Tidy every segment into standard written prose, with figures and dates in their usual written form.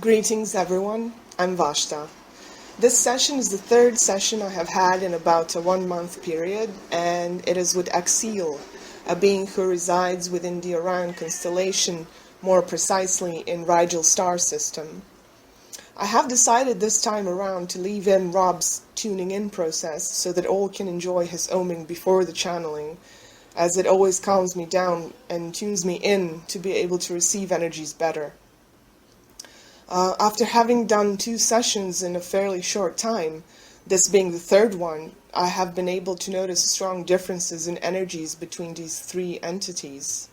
Greetings everyone, I'm Vashta. This session is the third session I have had in about a 1-month period, and it is with Akseel, a being who resides within the Orion constellation, more precisely in Rigel star system. I have decided this time around to leave in Rob's tuning in process so that all can enjoy his oming before the channeling, as it always calms me down and tunes me in to be able to receive energies better. After having done 2 sessions in a fairly short time, this being the third one, I have been able to notice strong differences in energies between these 3 entities.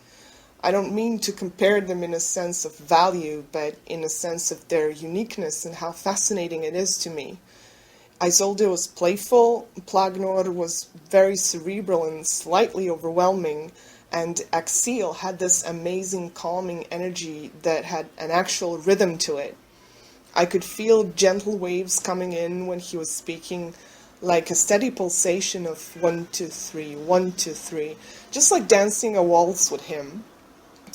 I don't mean to compare them in a sense of value, but in a sense of their uniqueness and how fascinating it is to me. Isolde was playful, Plagnor was very cerebral and slightly overwhelming, and Akseel had this amazing calming energy that had an actual rhythm to it. I could feel gentle waves coming in when he was speaking, like a steady pulsation of 1, 2, 3, 1, 2, 3, just like dancing a waltz with him.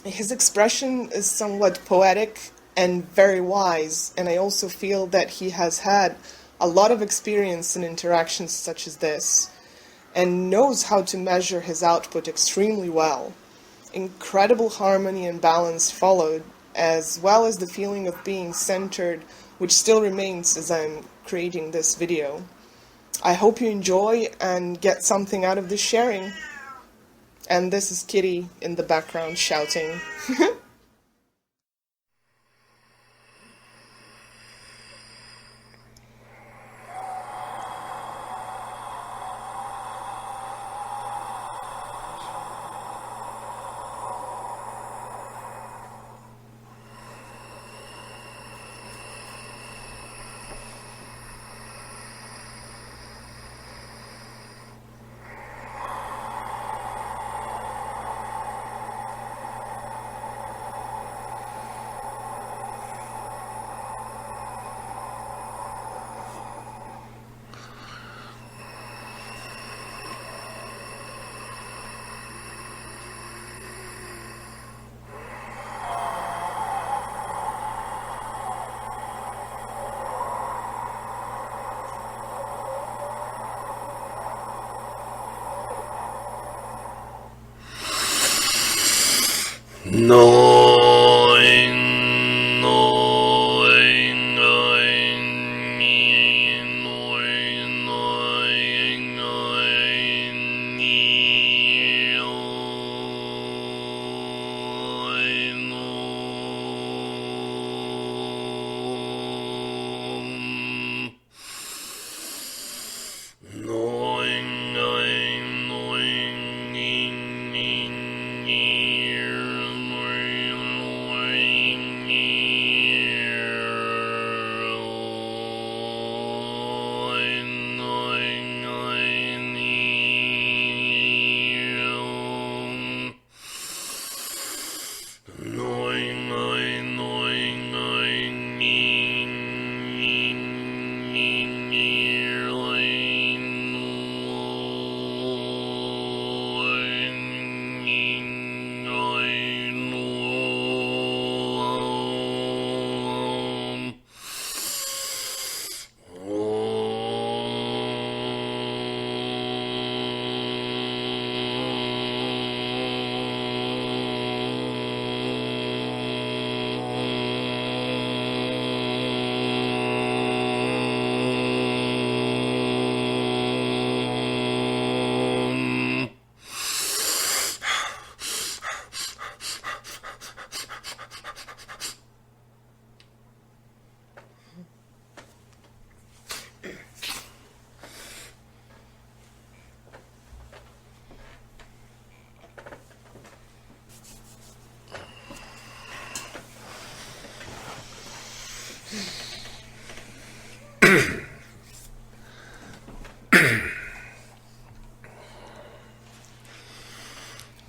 His expression is somewhat poetic and very wise, and I also feel that he has had a lot of experience in interactions such as this, and knows how to measure his output extremely well. Incredible harmony and balance followed, as well as the feeling of being centered, which still remains as I'm creating this video. I hope you enjoy and get something out of this sharing. And this is Kitty in the background shouting.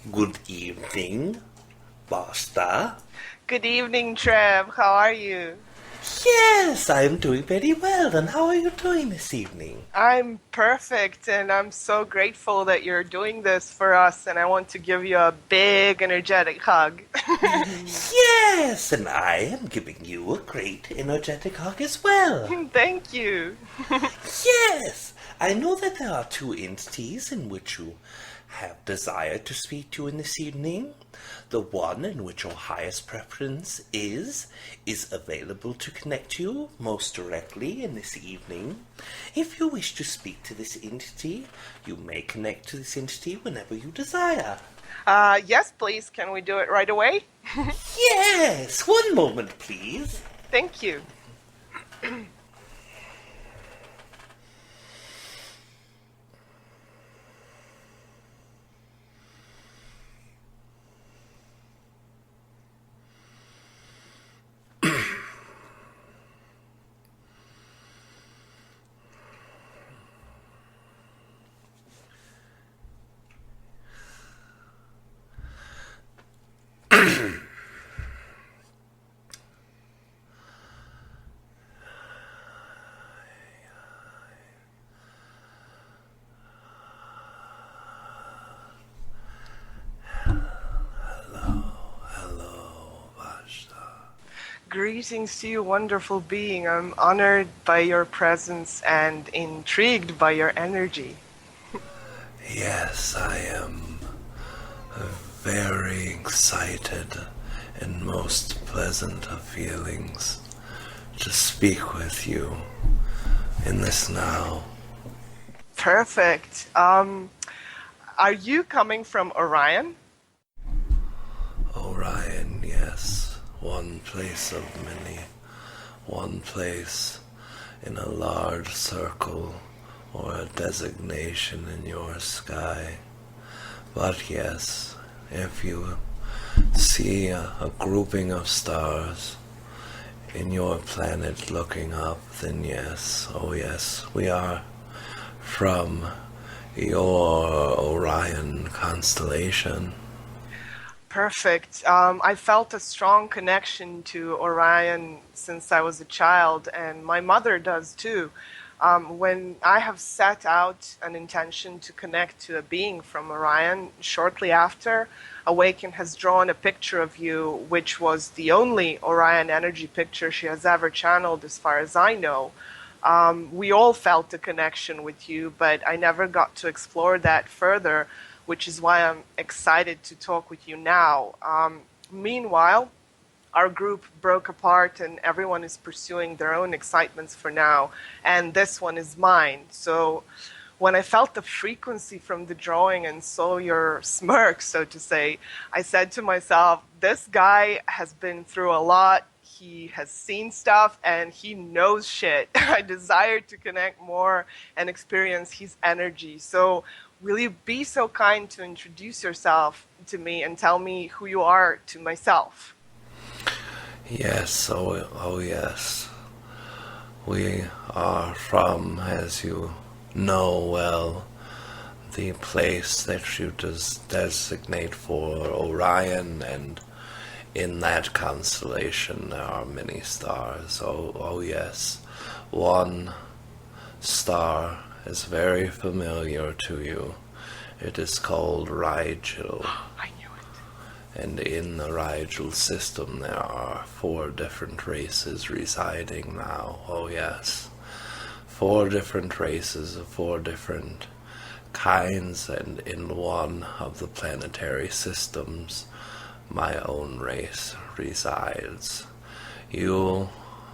Good evening, Vashta. Good evening, Trev. How are you? Yes, I am doing very well. And how are you doing this evening? I'm perfect, and I'm so grateful that you're doing this for us, and I want to give you a big, energetic hug. Yes, and I am giving you a great energetic hug as well. Thank you. Yes, I know that there are two entities in which you have desired to speak to in this evening. The one in which your highest preference is available to connect you most directly in this evening. If you wish to speak to this entity, you may connect to this entity whenever you desire. Yes, please, can we do it right away? Yes, one moment, please. Thank you. Hello, Vashta. Greetings to you, wonderful being. I'm honored by your presence and intrigued by your energy. Yes, I am very excited and most pleasant of feelings to speak with you in this now. Perfect. Are you coming from Orion? Orion, yes, one place of many, one place in a large circle or a designation in your sky. But yes, if you see a grouping of stars in your planet looking up, then yes, oh yes, we are from your Orion constellation. Perfect. I felt a strong connection to Orion since I was a child, and my mother does too. When I have set out an intention to connect to a being from Orion, shortly after, Awaken has drawn a picture of you, which was the only Orion energy picture she has ever channeled, as far as I know. We all felt a connection with you, but I never got to explore that further, which is why I'm excited to talk with you now. Meanwhile, our group broke apart and everyone is pursuing their own excitements for now, and this one is mine. So when I felt the frequency from the drawing and saw your smirk, so to say, I said to myself, this guy has been through a lot. He has seen stuff and he knows shit. I desire to connect more and experience his energy. So will you be so kind to introduce yourself to me and tell me who you are to myself? Yes, oh yes. We are from, as you know well, the place that you designate for Orion, and in that constellation there are many stars. Oh yes. One star is very familiar to you. It is called Rigel. I knew it. And in the Rigel system there are 4 different races residing now. Oh yes. 4 different races of 4 different kinds, and in one of the planetary systems my own race resides. You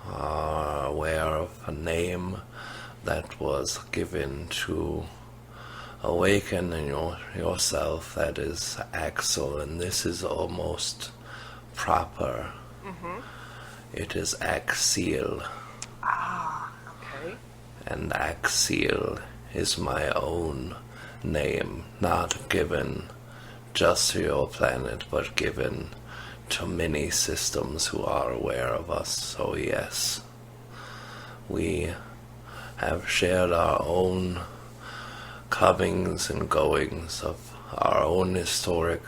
are aware of a name that was given to Awaken in yourself, that is Akseel, and this is almost proper. It is Akseel, Ah, okay. and Akseel is my own name, not given just to your planet, but given to many systems who are aware of us. So yes, we have shared our own comings and goings of our own historic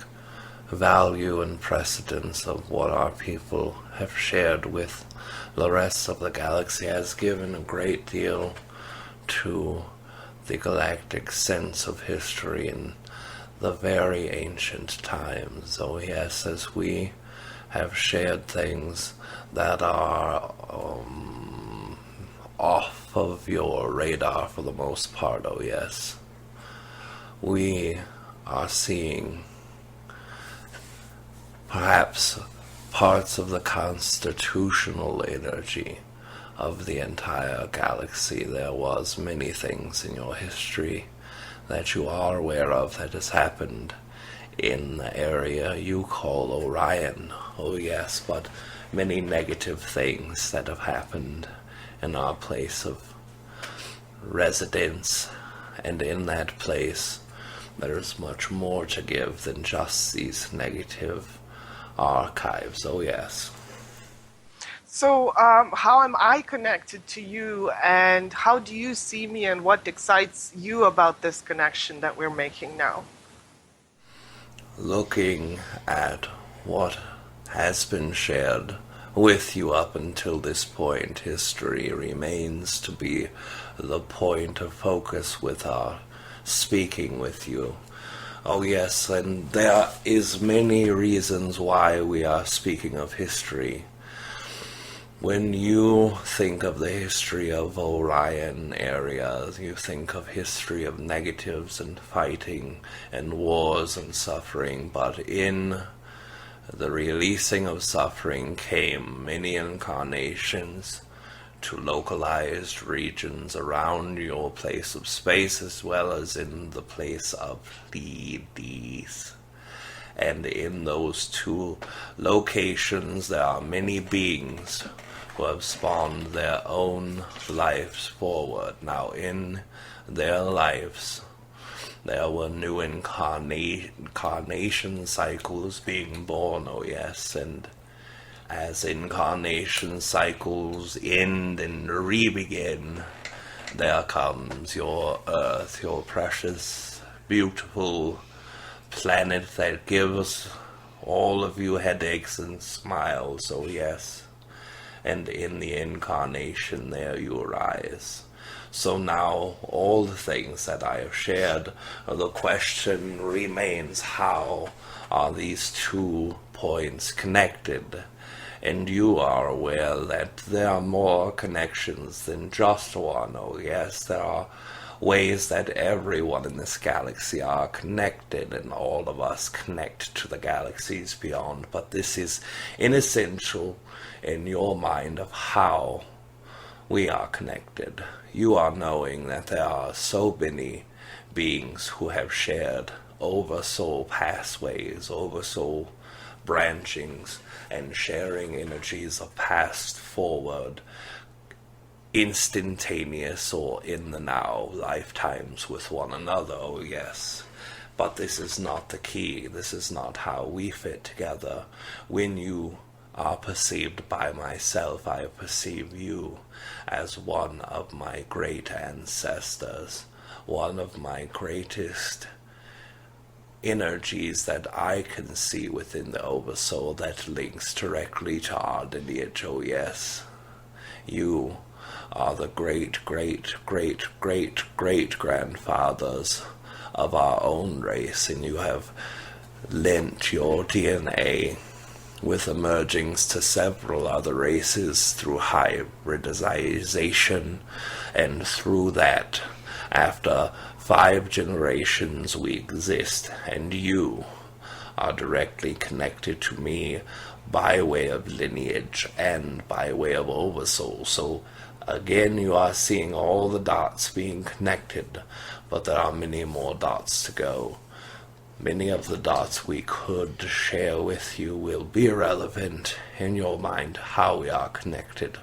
value and precedence of what our people have shared with the rest of the galaxy has given a great deal to the galactic sense of history in the very ancient times. Oh yes, as we have shared things that are off of your radar for the most part, oh yes. We are seeing perhaps parts of the constitutional energy of the entire galaxy. There was many things in your history that you are aware of that has happened in the area you call Orion. Oh yes, but many negative things that have happened in our place of residence, and in that place there is much more to give than just these negative archives. Oh yes. So, how am I connected to you, and how do you see me, and what excites you about this connection that we're making now? Looking at what has been shared with you up until this point, history remains to be the point of focus with our speaking with you. Oh yes, and there is many reasons why we are speaking of history. When you think of the history of Orion areas, you think of history of negatives and fighting and wars and suffering, but in the releasing of suffering came many incarnations to localized regions around your place of space as well as in the place of Pleiades. And in those two locations there are many beings who have spawned their own lives forward. Now in their lives there were new incarnation cycles being born, oh yes, and as incarnation cycles end and re-begin, there comes your Earth, your precious, beautiful planet that gives all of you headaches and smiles, oh yes. And in the incarnation there you arise. So now all the things that I have shared, the question remains, how are these 2 points connected? And you are aware that there are more connections than just one. Oh yes, there are ways that everyone in this galaxy are connected, and all of us connect to the galaxies beyond. But this is inessential in your mind of how we are connected. You are knowing that there are so many beings who have shared oversoul pathways, oversoul branchings, and sharing energies of past forward, instantaneous or in the now lifetimes with one another, oh yes. But this is not the key. This is not how we fit together. When you are perceived by myself, I perceive you as one of my great ancestors, one of my greatest energies that I can see within the Oversoul that links directly to our lineage, oh yes. You are the great, great, great, great, great grandfathers of our own race, and you have lent your DNA with emergings to several other races through hybridization, and through that, after 5 generations we exist, and you are directly connected to me by way of lineage and by way of Oversoul. So again, you are seeing all the dots being connected, but there are many more dots to go. Many of the dots we could share with you will be irrelevant in your mind how we are connected,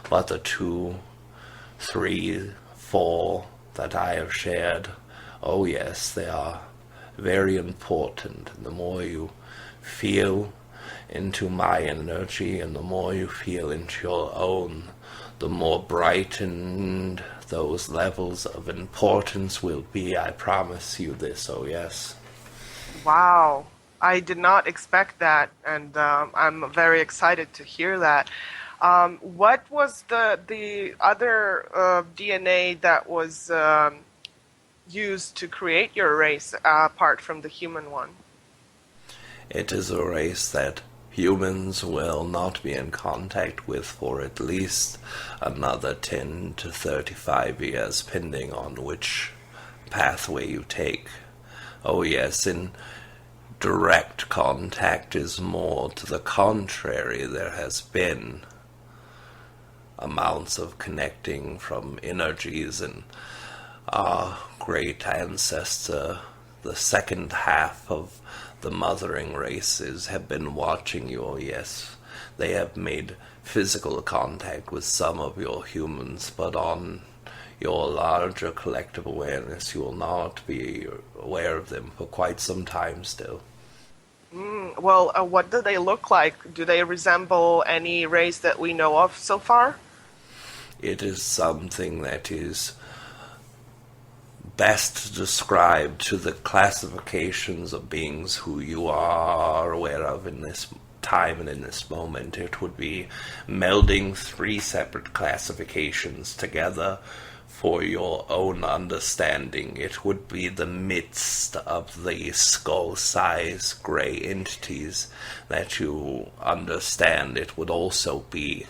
but the 2, 3, 4 that I have shared, oh yes, they are very important. And the more you feel into my energy and the more you feel into your own, the more brightened those levels of importance will be. I promise you this, oh yes. Wow. I did not expect that, and I'm very excited to hear that. What was the other DNA that was used to create your race apart from the human one? It is a race that humans will not be in contact with for at least another 10 to 35 years, depending on which pathway you take. Oh yes, in direct contact is more to the contrary. There has been amounts of connecting from energies, and our great ancestor, the second half of the mothering races, have been watching you. Oh yes, they have made physical contact with some of your humans, but on your larger collective awareness you will not be aware of them for quite some time still. Well, what do they look like? Do they resemble any race that we know of so far? It is something that is best described to the classifications of beings who you are aware of in this time and in this moment. It would be melding three separate classifications together for your own understanding. It would be the midst of the skull-sized gray entities that you understand. It would also be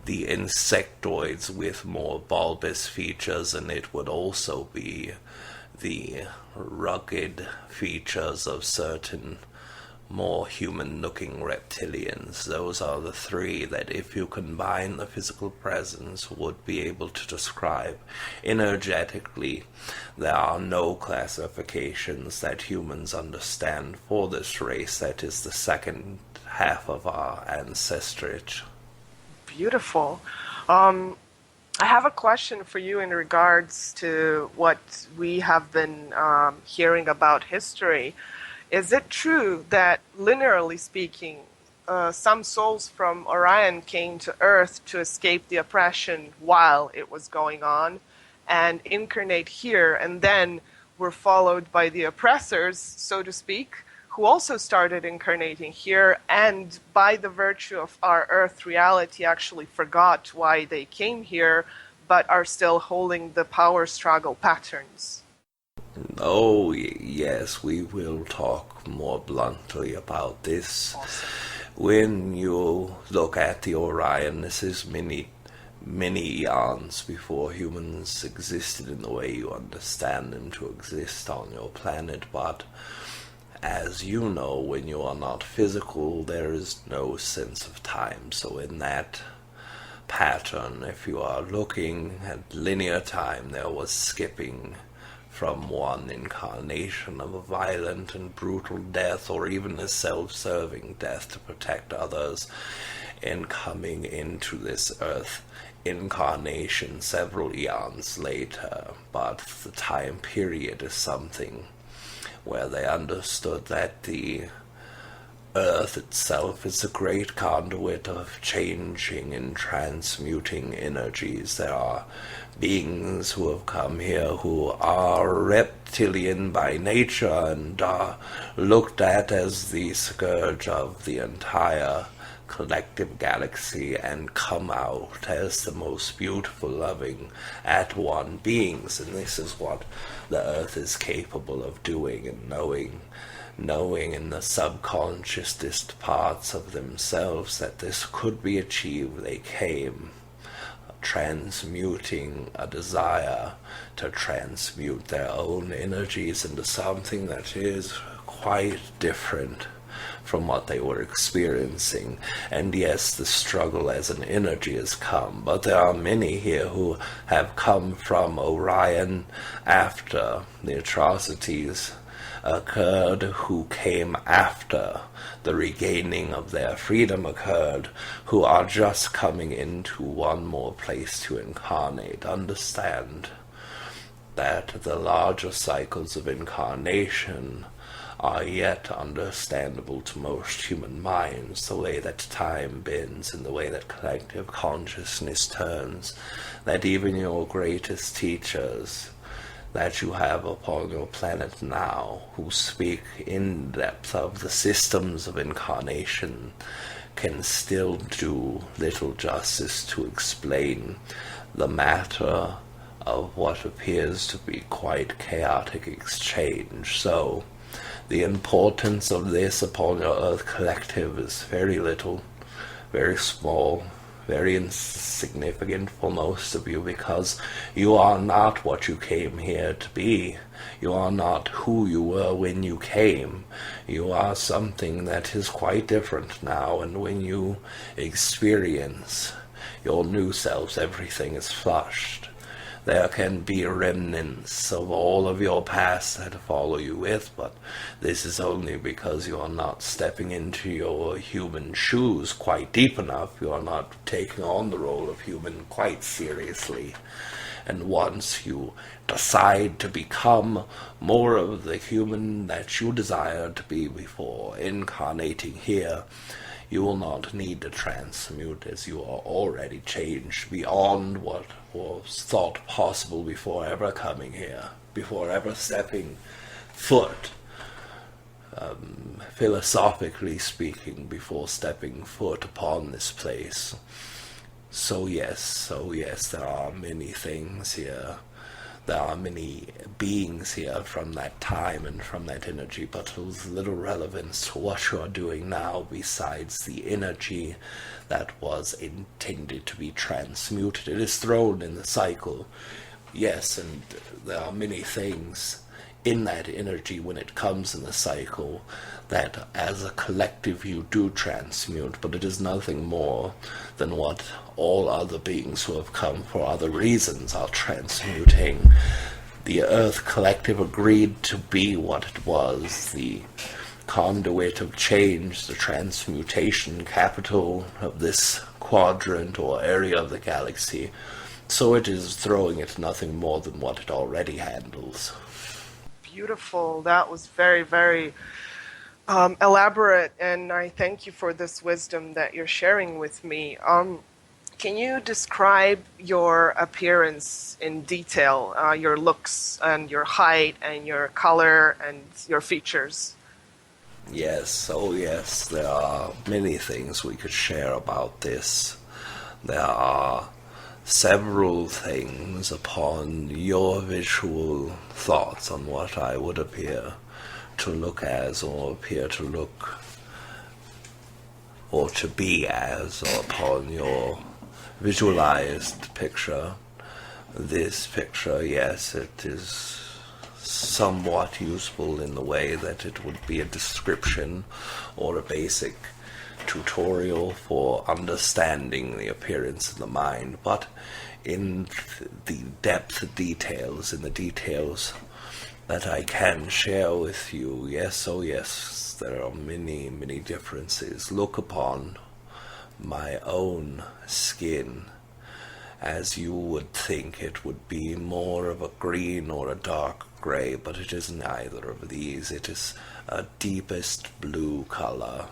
the insectoids with more bulbous features, and it would also be the rugged features of certain more human-looking reptilians. Those are the three that, if you combine the physical presence, would be able to describe. Energetically, there are no classifications that humans understand for this race that is the second half of our ancestrage. Beautiful. I have a question for you in regards to what we have been hearing about history. Is it true that, linearly speaking, some souls from Orion came to Earth to escape the oppression while it was going on and incarnate here, and then were followed by the oppressors, so to speak, who also started incarnating here, and by the virtue of our Earth reality actually forgot why they came here, but are still holding the power struggle patterns? Oh, yes, we will talk more bluntly about this. Awesome. When you look at the Orion, this is many eons before humans existed in the way you understand them to exist on your planet, but as you know, when you are not physical, there is no sense of time. So in that pattern, if you are looking at linear time, there was skipping from one incarnation of a violent and brutal death, or even a self-serving death to protect others, and coming into this earth incarnation several eons later. But the time period is something where they understood that the earth itself is a great conduit of changing and transmuting energies. There are beings who have come here who are reptilian by nature and are looked at as the scourge of the entire collective galaxy, and come out as the most beautiful, loving, at-one beings. And this is what the earth is capable of doing, and knowing in the subconsciousest parts of themselves that this could be achieved. They came transmuting a desire to transmute their own energies into something that is quite different from what they were experiencing. And yes, the struggle as an energy has come, but there are many here who have come from Orion after the atrocities occurred, who came after the regaining of their freedom occurred, who are just coming into one more place to incarnate. Understand that the larger cycles of incarnation are yet understandable to most human minds, the way that time bends and the way that collective consciousness turns, that even your greatest teachers that you have upon your planet now, who speak in depth of the systems of incarnation, can still do little justice to explain the matter of what appears to be quite chaotic exchange. So, the importance of this upon your Earth Collective is very little, very small, very insignificant for most of you, because you are not what you came here to be. You are not who you were when you came. You are something that is quite different now, and when you experience your new selves, everything is flushed. There can be remnants of all of your past that follow you with, but this is only because you are not stepping into your human shoes quite deep enough. You are not taking on the role of human quite seriously. And once you decide to become more of the human that you desired to be before incarnating here, you will not need to transmute, as you are already changed beyond what was thought possible before ever coming here, before ever stepping foot, philosophically speaking, before stepping foot upon this place. So yes, there are many things here. There are many beings here from that time and from that energy, but with little relevance to what you are doing now besides the energy that was intended to be transmuted. It is thrown in the cycle, yes, and there are many things in that energy when it comes in the cycle that as a collective you do transmute, but it is nothing more than what all other beings who have come for other reasons are transmuting. The Earth Collective agreed to be what it was, the conduit of change, the transmutation capital of this quadrant or area of the galaxy, so it is throwing it nothing more than what it already handles. Beautiful. That was very, very elaborate, and I thank you for this wisdom that you're sharing with me. Can you describe your appearance in detail, your looks and your height and your color and your features? Yes, oh yes, there are many things we could share about this. There are several things upon your visual thoughts on what I would appear to look as, or appear to look, or to be as, or upon your visualized picture. This picture, yes, it is somewhat useful in the way that it would be a description or a basic tutorial for understanding the appearance of the mind, but in the depth details, in the details that I can share with you, yes, oh yes, there are many, many differences. Look upon my own skin as you would think it would be more of a green or a dark gray, but it is neither of these. It is a deepest blue color,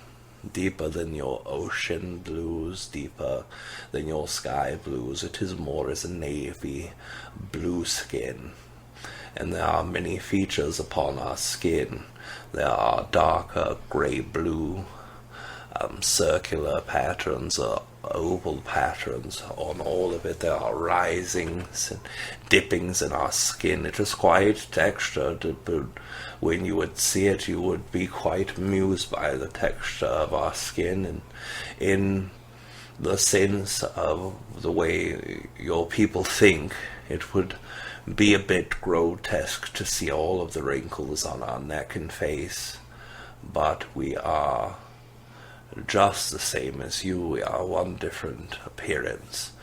deeper than your ocean blues, deeper than your sky blues. It is more as a navy blue skin. And there are many features upon our skin. There are darker gray-blue, circular patterns, oval patterns on all of it. There are risings and dippings in our skin. It is quite textured, but when you would see it, you would be quite amused by the texture of our skin, and in the sense of the way your people think, it would be a bit grotesque to see all of the wrinkles on our neck and face, but we are just the same as you. We are one different appearance.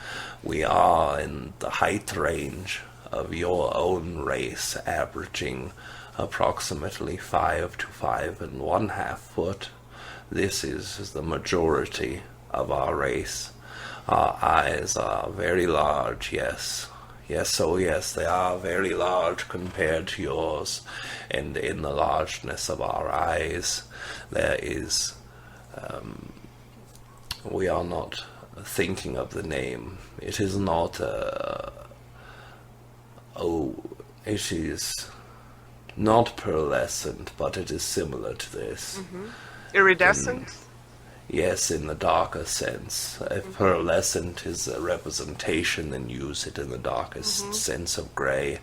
We are in the height range of your own race, averaging approximately 5 to 5.5 foot. This is the majority of our race. Our eyes are very large, yes. Yes, oh yes, they are very large compared to yours, and in the largeness of our eyes there is, we are not thinking of the name. It is not It is not pearlescent, but it is similar to this. Iridescent? Yes, in the darker sense. If pearlescent is a representation, then use it in the darkest sense of grey,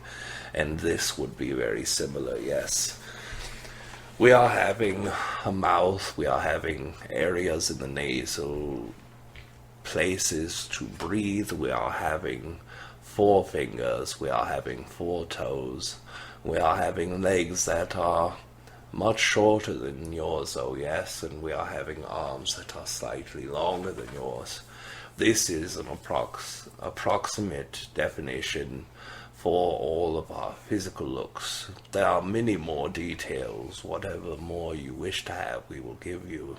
and this would be very similar, yes. We are having a mouth, we are having areas in the nasal places to breathe, we are having 4 fingers, we are having 4 toes, we are having legs that are much shorter than yours, oh yes, and we are having arms that are slightly longer than yours. This is an approximate definition for all of our physical looks. There are many more details. Whatever more you wish to have, we will give you.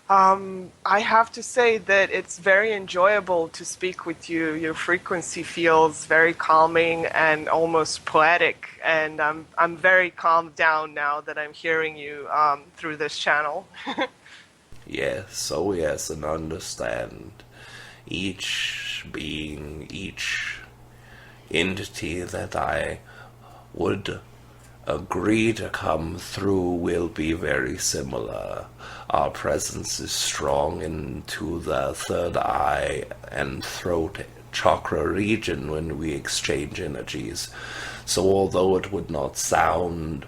I have to say that it's very enjoyable to speak with you. Your frequency feels very calming and almost poetic, and I'm very calmed down now that I'm hearing you through this channel. Yes, oh yes, and understand each being, each entity that I would agree to come through will be very similar. Our presence is strong into the third eye and throat chakra region when we exchange energies. So although it would not sound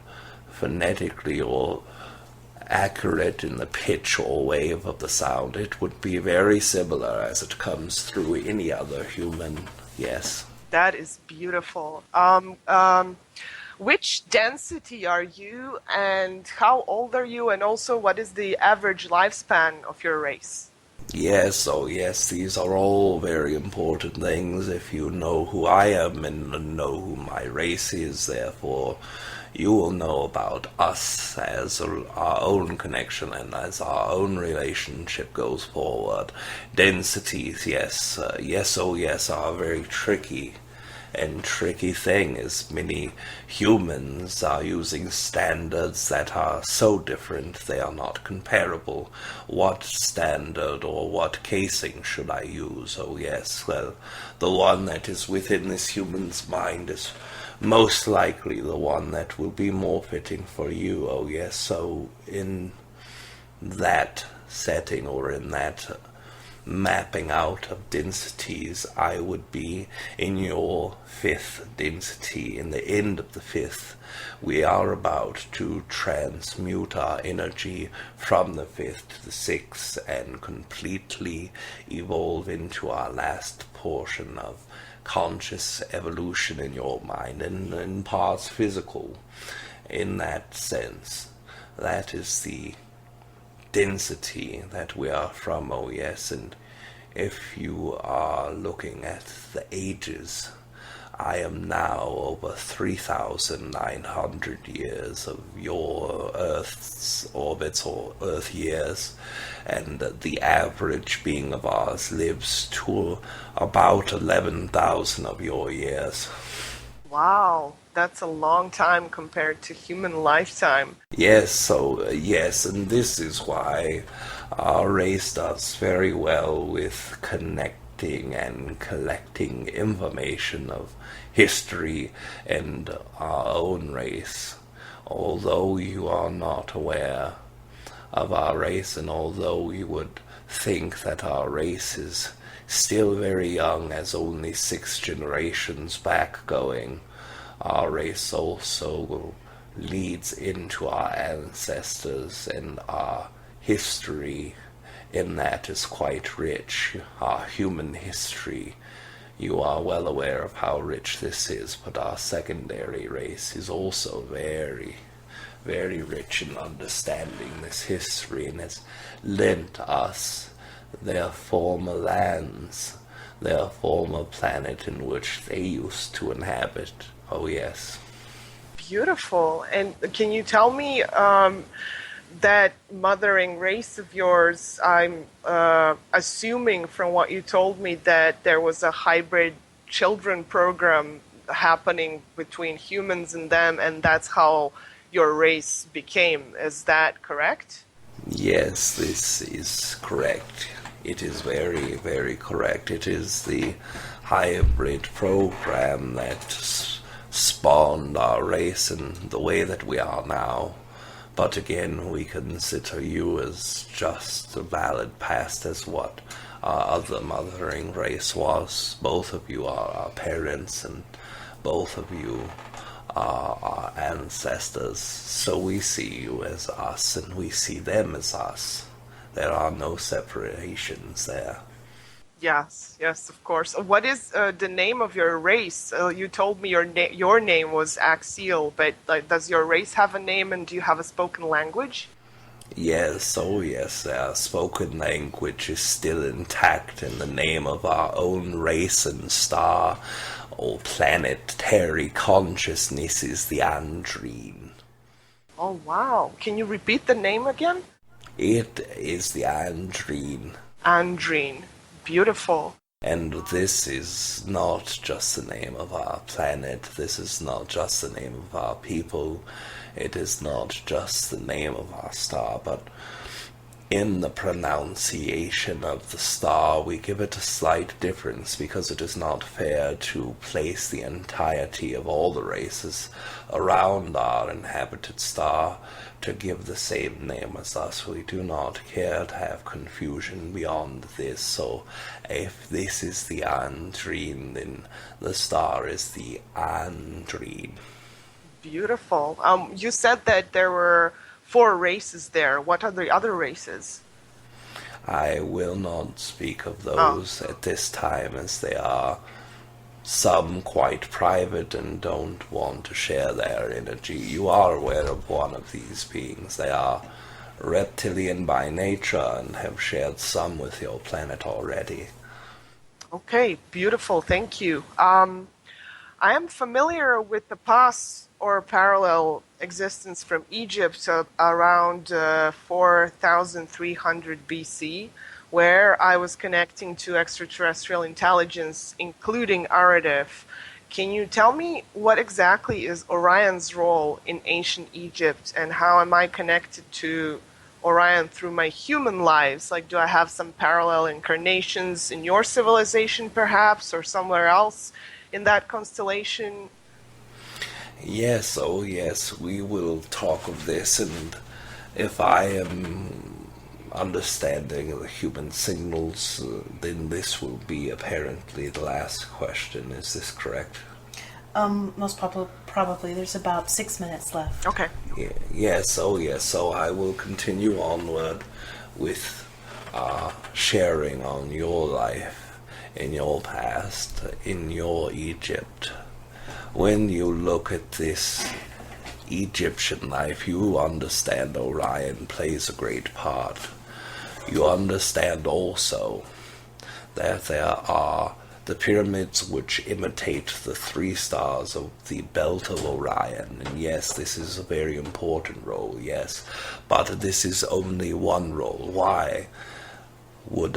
phonetically or accurate in the pitch or wave of the sound, it would be very similar as it comes through any other human, yes. That is beautiful. Which density are you, and how old are you, and also what is the average lifespan of your race? Yes, oh yes, these are all very important things. If you know who I am and know who my race is, therefore you will know about us as our own connection and as our own relationship goes forward. Densities, yes, yes, oh yes, are very tricky and tricky thing, as many humans are using standards that are so different they are not comparable. What standard or what casing should I use? Oh yes, well, the one that is within this human's mind is most likely the one that will be more fitting for you. Oh yes, so in that setting or in that mapping out of densities, I would be in your 5th density. In the end of the 5th, we are about to transmute our energy from the 5th to the 6th and completely evolve into our last portion of conscious evolution in your mind, and in parts physical. In that sense, that is the density that we are from, oh yes. And if you are looking at the ages, I am now over 3,900 years of your Earth's orbits or Earth years, and the average being of ours lives to about 11,000 of your years. Wow, that's a long time compared to human lifetime. Yes, so yes, and this is why our race does very well with connecting and collecting information of history and our own race. Although you are not aware of our race, and although you would think that our race is still very young, as only 6 generations back going, our race also leads into our ancestors, and our history in that is quite rich. Our human history, you are well aware of how rich this is, but our secondary race is also very, very rich in understanding this history, and has lent us their former lands, their former planet in which they used to inhabit. Oh yes. Beautiful. And can you tell me that mothering race of yours, I'm assuming from what you told me that there was a hybrid children program happening between humans and them, and that's how your race became. Is that correct? Yes, this is correct. It is very, very correct. It is the hybrid program that spawned our race in the way that we are now. But again, we consider you as just a valid past as what our other mothering race was. Both of you are our parents, and both of you are our ancestors. So we see you as us, and we see them as us. There are no separations there. Yes, yes, of course. What is the name of your race? You told me your name was Akseel, but does your race have a name, and do you have a spoken language? Yes, oh yes, our spoken language is still intact in the name of our own race and star, or planetary consciousness is the Andreen. Oh, wow. Can you repeat the name again? It is the Andreen. Andreen. Beautiful. And this is not just the name of our planet, this is not just the name of our people, it is not just the name of our star, but in the pronunciation of the star we give it a slight difference, because it is not fair to place the entirety of all the races around our inhabited star to give the same name as us. We do not care to have confusion beyond this, so if this is the Andreen, then the star is the Andreen. Beautiful. You said that there were 4 races there. What are the other races? I will not speak of those at this time, as they are some quite private and don't want to share their energy. You are aware of one of these beings. They are reptilian by nature and have shared some with your planet already. Okay, beautiful. Thank you. I am familiar with the past or parallel existence from Egypt around 4,300 BC, where I was connecting to extraterrestrial intelligence, including Narada. Can you tell me what exactly is Orion's role in ancient Egypt, and how am I connected to Orion through my human lives? Like, do I have some parallel incarnations in your civilization, perhaps, or somewhere else in that constellation? Yes, oh yes, we will talk of this, and if I am understanding the human signals, then this will be apparently the last question. Is this correct? Most probably. There's about 6 minutes left. Okay. Yes, oh yes, so I will continue onward with sharing on your life, in your past, in your Egypt. When you look at this Egyptian life, you understand Orion plays a great part. You understand also that there are the pyramids which imitate the 3 stars of the belt of Orion. And yes, this is a very important role, yes, but this is only one role. Why would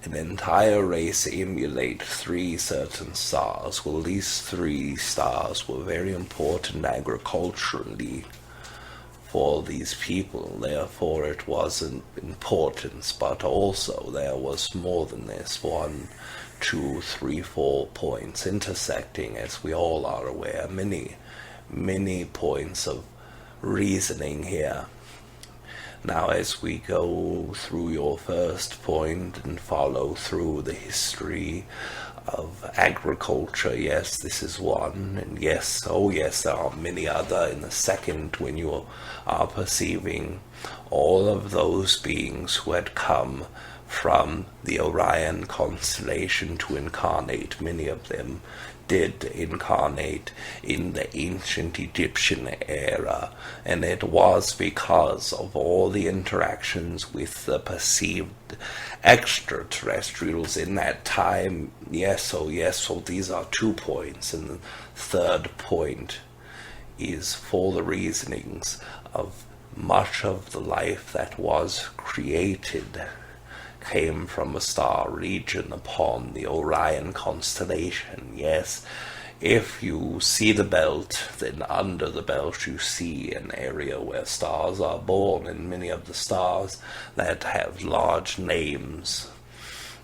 an entire race emulate 3 certain stars? Well, these 3 stars were very important agriculturally for these people, therefore it was an importance, but also there was more than this. 1, 2, 3, 4 points intersecting, as we all are aware, many points of reasoning here. Now, as we go through your first point and follow through the history of agriculture, yes, this is one, and yes, oh yes, there are many other in the second, when you are perceiving all of those beings who had come from the Orion constellation to incarnate. Many of them did incarnate in the ancient Egyptian era, and it was because of all the interactions with the perceived extraterrestrials in that time. Yes, oh yes, so these are 2 points, and the third point is for the reasonings of much of the life that was created came from a star region upon the Orion constellation. Yes, if you see the belt, then under the belt you see an area where stars are born, and many of the stars that have large names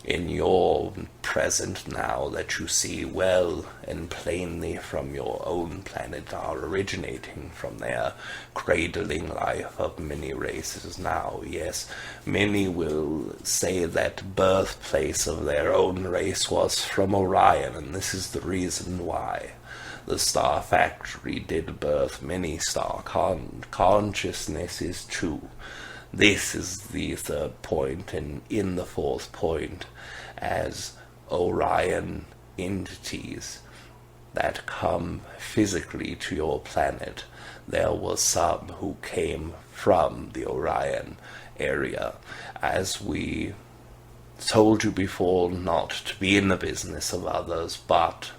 in your present now that you see well and plainly from your own planet are originating from their cradling life of many races now. Yes, many will say that birthplace of their own race was from Orion, and this is the reason why. The Star Factory did birth many star consciousnesses too. This is the third point, and in the fourth point, as Orion entities that come physically to your planet, there were some who came from the Orion area. As we told you before, not to be in the business of others, but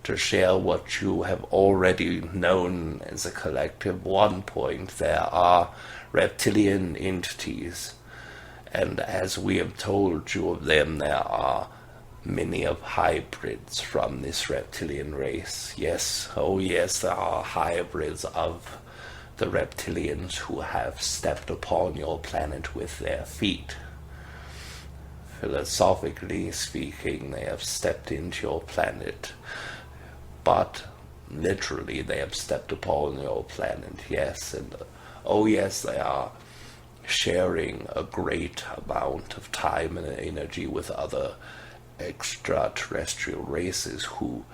to share what you have already known as a collective. One point, there are reptilian entities, and as we have told you of them, there are many of hybrids from this reptilian race. Yes, oh yes, there are hybrids of the reptilians who have stepped upon your planet with their feet. Philosophically speaking, they have stepped into your planet, but literally they have stepped upon your planet, yes, and oh yes, they are sharing a great amount of time and energy with other extraterrestrial races who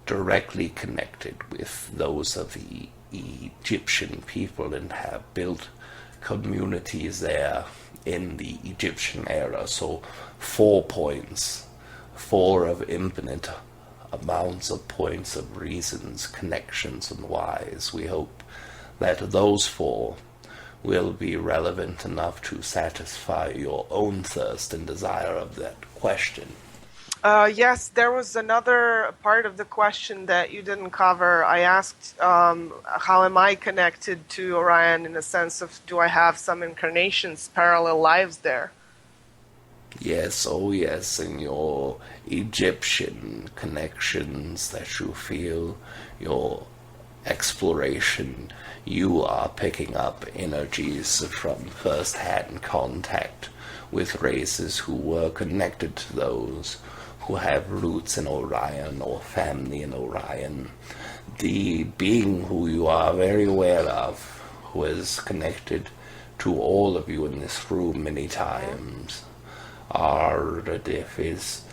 directly connected with those of the Egyptian people and have built communities there in the Egyptian era. So 4 points, 4 of infinite amounts of points of reasons, connections, and whys. We hope that those 4 will be relevant enough to satisfy your own thirst and desire of that question. Yes, there was another part of the question that you didn't cover. I asked, how am I connected to Orion in the sense of, do I have some incarnations, parallel lives there? Yes, oh yes, in your Egyptian connections that you feel, your exploration, you are picking up energies from first-hand contact with races who were connected to those who have roots in Orion or family in Orion. The being who you are very aware of, who is connected to all of you in this room many times, Ardif is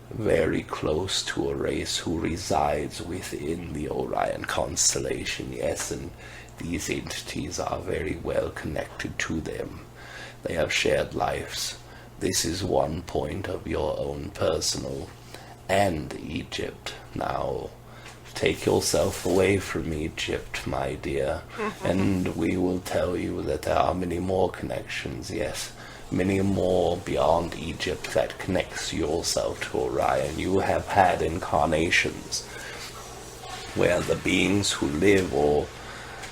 very close to a race who resides within the Orion constellation, yes, and these entities are very well connected to them. They have shared lives. This is one point of your own personal and Egypt. Now, take yourself away from Egypt, my dear, and we will tell you that there are many more connections, yes, many more beyond Egypt that connects yourself to Orion. You have had incarnations where the beings who live or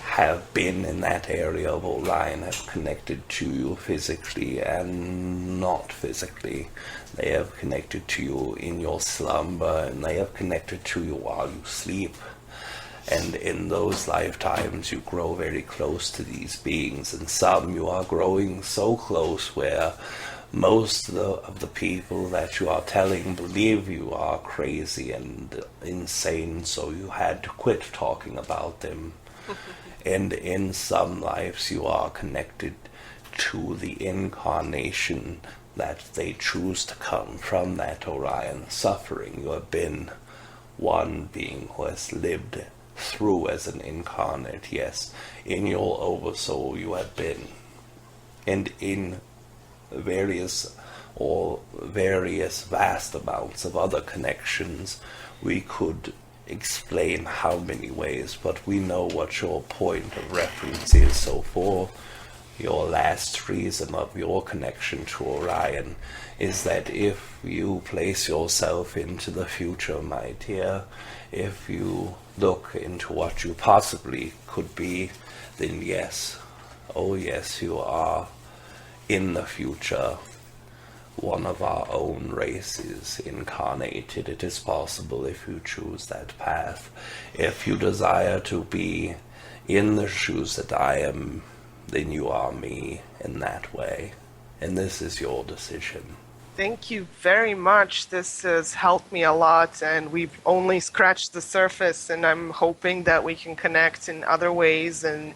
have been in that area of Orion have connected to you physically and not physically. They have connected to you in your slumber, and they have connected to you while you sleep. And in those lifetimes you grow very close to these beings, and some you are growing so close where most of the people that you are telling believe you are crazy and insane, so you had to quit talking about them. And in some lives you are connected to the incarnation that they choose to come from that Orion suffering. You have been one being who has lived through as an incarnate, yes. In your oversoul you have been. And in various vast amounts of other connections, we could explain how many ways, but we know what your point of reference is. So for your last reason of your connection to Orion is that if you place yourself into the future, my dear, if you look into what you possibly could be, then yes, oh yes, you are in the future one of our own races incarnated. It is possible if you choose that path. If you desire to be in the shoes that I am, then you are me in that way. And this is your decision. Thank you very much. This has helped me a lot, and we've only scratched the surface, and I'm hoping that we can connect in other ways and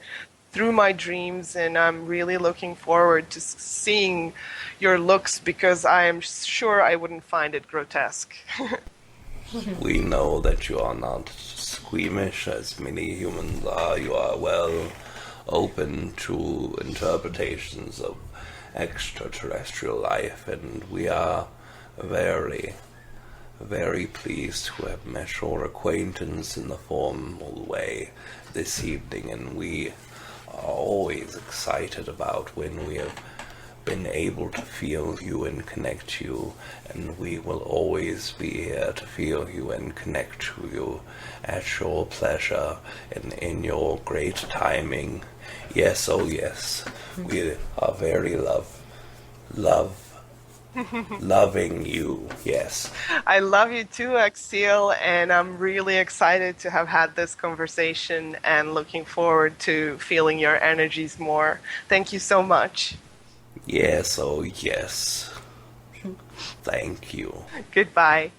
through my dreams, and I'm really looking forward to seeing your looks because I am sure I wouldn't find it grotesque. We know that you are not squeamish as many humans are. You are well open to interpretations of extraterrestrial life, and we are very, very pleased to have met your acquaintance in the formal way this evening, and we are always excited about when we have been able to feel you and connect you, and we will always be here to feel you and connect to you at your pleasure and in your great timing. Yes, oh yes, we are very loving you, yes. I love you too, Akseel, and I'm really excited to have had this conversation and looking forward to feeling your energies more. Thank you so much. Yes, oh yes. Thank you. Goodbye.